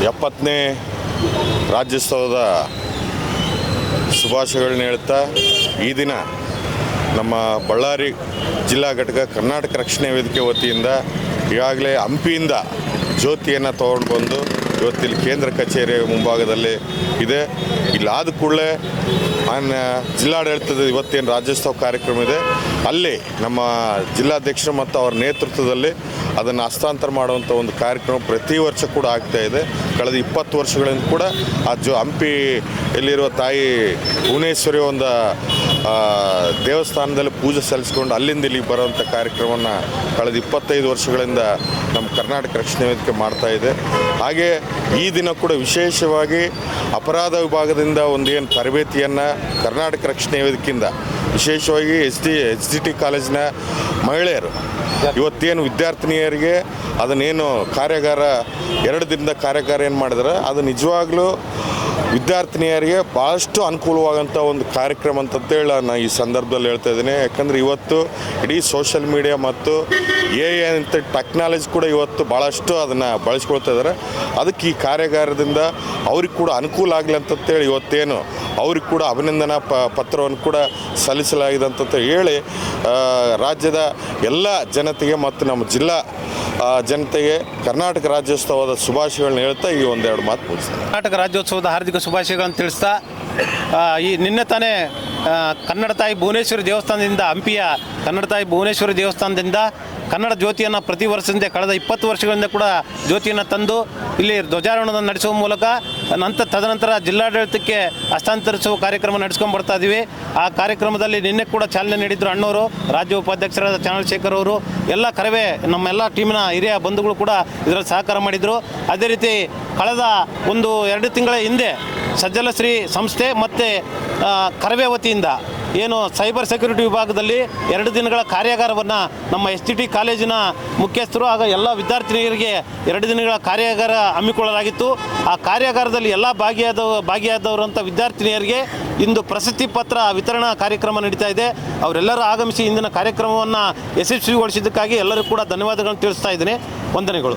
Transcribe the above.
70ನೇ ರಾಜ್ಯೋತ್ಸವದ ಶುಭಾಶಯಗಳನ್ನ ಹೇಳ್ತಾ ಈ ದಿನ ನಮ್ಮ ಬಳ್ಳಾರಿ ಜಿಲ್ಲಾ ಘಟಕ ಕರ್ನಾಟಕ ರಕ್ಷಣೆ ವೇದಿಕೆ ವತಿಯಿಂದ ಈಗಾಗಲೇ ಹಂಪಿಯಿಂದ ಜ್ಯೋತಿಯನ್ನು ತೊಗೊಂಡು ಬಂದು ಇವತ್ತಿಲ್ಲಿ ಕೇಂದ್ರ ಕಚೇರಿ ಮುಂಭಾಗದಲ್ಲಿ ಇದೆ. ಇಲ್ಲಾದ ಕೂಡಲೇ ಜಿಲ್ಲಾಡಳಿತದ ಇವತ್ತೇನು ರಾಜ್ಯೋತ್ಸವ ಕಾರ್ಯಕ್ರಮ ಇದೆ ಅಲ್ಲಿ ನಮ್ಮ ಜಿಲ್ಲಾಧ್ಯಕ್ಷರು ಮತ್ತು ಅವರ ನೇತೃತ್ವದಲ್ಲಿ ಅದನ್ನು ಹಸ್ತಾಂತರ ಮಾಡುವಂಥ ಒಂದು ಕಾರ್ಯಕ್ರಮ ಪ್ರತಿ ವರ್ಷ ಕೂಡ ಆಗ್ತಾಯಿದೆ. ಕಳೆದ 20 ವರ್ಷಗಳಿಂದ ಕೂಡ ಆ ಹಂಪಿಯಲ್ಲಿರುವ ತಾಯಿ ಭುವನೇಶ್ವರಿ ಒಂದು ದೇವಸ್ಥಾನದಲ್ಲಿ ಪೂಜೆ ಸಲ್ಲಿಸ್ಕೊಂಡು ಅಲ್ಲಿಂದ ಇಲ್ಲಿಗೆ ಬರುವಂಥ ಕಾರ್ಯಕ್ರಮವನ್ನು ಕಳೆದ 25 ವರ್ಷಗಳಿಂದ ನಮ್ಮ ಕರ್ನಾಟಕ ರಕ್ಷಣೆ ವೇದಿಕೆ ಮಾಡ್ತಾಯಿದೆ. ಹಾಗೆ ಈ ದಿನ ಕೂಡ ವಿಶೇಷವಾಗಿ ಅಪರಾಧ ವಿಭಾಗದಿಂದ ಒಂದೇನು ತರಬೇತಿಯನ್ನು ಕರ್ನಾಟಕ ರಕ್ಷಣೆ ವೇದಿಕೆಯಿಂದ ವಿಶೇಷವಾಗಿ ಎಚ್ ಡಿ ಟಿ ಕಾಲೇಜಿನ ಮಹಿಳೆಯರು ಇವತ್ತೇನು ವಿದ್ಯಾರ್ಥಿನಿಯರಿಗೆ ಅದನ್ನೇನು ಕಾರ್ಯಾಗಾರ 2 ದಿನದ ಕಾರ್ಯಾಗಾರ ಏನು ಮಾಡಿದ್ರೆ ಅದು ನಿಜವಾಗ್ಲೂ ವಿದ್ಯಾರ್ಥಿನಿಯರಿಗೆ ಭಾಳಷ್ಟು ಅನುಕೂಲವಾಗಂಥ ಒಂದು ಕಾರ್ಯಕ್ರಮ ಅಂತಂತೇಳಿ ನಾನು ಈ ಸಂದರ್ಭದಲ್ಲಿ ಹೇಳ್ತಾ ಇದ್ದೀನಿ. ಯಾಕಂದರೆ ಇವತ್ತು ಇಡೀ ಸೋಷಿಯಲ್ ಮೀಡಿಯಾ ಮತ್ತು ಅಂತ ಟೆಕ್ನಾಲಜಿ ಕೂಡ ಇವತ್ತು ಭಾಳಷ್ಟು ಅದನ್ನು ಬಳಸ್ಕೊಳ್ತಾ ಇದ್ದಾರೆ. ಅದಕ್ಕೆ ಈ ಕಾರ್ಯಾಗಾರದಿಂದ ಅವ್ರಿಗೆ ಕೂಡ ಅನುಕೂಲ ಆಗಲಿ ಅಂತಂತೇಳಿ ಇವತ್ತೇನು ಅವ್ರಿಗೆ ಕೂಡ ಅಭಿನಂದನಾ ಪತ್ರವನ್ನು ಕೂಡ ಸಲ್ಲಿಸಲಾಗಿದೆ ಅಂತ ಹೇಳಿ ರಾಜ್ಯದ ಎಲ್ಲ ಜನತೆಗೆ ಮತ್ತು ನಮ್ಮ ಜಿಲ್ಲಾ ಜನತೆಗೆ ಕರ್ನಾಟಕ ರಾಜ್ಯೋತ್ಸವದ ಶುಭಾಶಯಗಳನ್ನ ಹೇಳ್ತಾ ಈ ಒಂದೆರಡು ಮಾತು ಮುಗಿಸ್ತಾರೆ. ಕರ್ನಾಟಕ ರಾಜ್ಯೋತ್ಸವದ ಹಾರ್ದಿಕ ಶುಭಾಶಯಗಳನ್ನು ತಿಳಿಸ್ತಾ ಈ ನಿನ್ನೆ ತಾನೇ ಕನ್ನಡ ತಾಯಿ ಭುವನೇಶ್ವರಿ ದೇವಸ್ಥಾನದಿಂದ ಹಂಪಿಯ ಕನ್ನಡ ತಾಯಿ ಭುವನೇಶ್ವರಿ ದೇವಸ್ಥಾನದಿಂದ ಕನ್ನಡ ಜ್ಯೋತಿಯನ್ನು ಪ್ರತಿ ವರ್ಷದಿಂದ ಕಳೆದ 20 ವರ್ಷಗಳಿಂದ ಕೂಡ ಜ್ಯೋತಿಯನ್ನು ತಂದು ಇಲ್ಲಿ ಧ್ವಜಾರೋಹಣವನ್ನು ನಡೆಸುವ ಮೂಲಕ ತದನಂತರ ಜಿಲ್ಲಾಡಳಿತಕ್ಕೆ ಹಸ್ತಾಂತರಿಸುವ ಕಾರ್ಯಕ್ರಮ ನಡೆಸ್ಕೊಂಡು ಬರ್ತಾ ಇದ್ದೀವಿ. ಆ ಕಾರ್ಯಕ್ರಮದಲ್ಲಿ ನಿನ್ನೆ ಕೂಡ ಚಾಲನೆ ನೀಡಿದ್ರು ಅಣ್ಣವರು, ರಾಜ್ಯ ಉಪಾಧ್ಯಕ್ಷರಾದ ಚಂದ್ರಶೇಖರ್ ಅವರು, ಎಲ್ಲ ಕರವೇ ನಮ್ಮೆಲ್ಲ ಟೀಮಿನ ಹಿರಿಯ ಬಂಧುಗಳು ಕೂಡ ಇದರಲ್ಲಿ ಸಹಕಾರ ಮಾಡಿದರು. ಅದೇ ರೀತಿ ಕಳೆದ 1-2 ತಿಂಗಳ ಹಿಂದೆ ಸಜ್ಜಲಶ್ರೀ ಸಂಸ್ಥೆ ಮತ್ತು ಕರವೇ ವತಿಯಿಂದ ಏನು ಸೈಬರ್ ಸೆಕ್ಯೂರಿಟಿ ವಿಭಾಗದಲ್ಲಿ 2 ದಿನಗಳ ಕಾರ್ಯಾಗಾರವನ್ನು ನಮ್ಮ STT ಕಾಲೇಜಿನ ಮುಖ್ಯಸ್ಥರು ಆಗ ಎಲ್ಲ ವಿದ್ಯಾರ್ಥಿನಿಯರಿಗೆ 2 ದಿನಗಳ ಕಾರ್ಯಾಗಾರ ಹಮ್ಮಿಕೊಳ್ಳಲಾಗಿತ್ತು. ಆ ಕಾರ್ಯಾಗಾರದಲ್ಲಿ ಎಲ್ಲ ಭಾಗಿಯಾದವರಂಥ ವಿದ್ಯಾರ್ಥಿನಿಯರಿಗೆ ಇಂದು ಪ್ರಶಸ್ತಿ ಪತ್ರ ವಿತರಣಾ ಕಾರ್ಯಕ್ರಮ ನಡೀತಾ ಇದೆ. ಅವರೆಲ್ಲರೂ ಆಗಮಿಸಿ ಇಂದಿನ ಕಾರ್ಯಕ್ರಮವನ್ನು ಯಶಸ್ವಿಗೊಳಿಸಿದ್ದಕ್ಕಾಗಿ ಎಲ್ಲರೂ ಕೂಡ ಧನ್ಯವಾದಗಳನ್ನು ತಿಳಿಸ್ತಾ ಇದ್ದೀನಿ. ವಂದನೆಗಳು.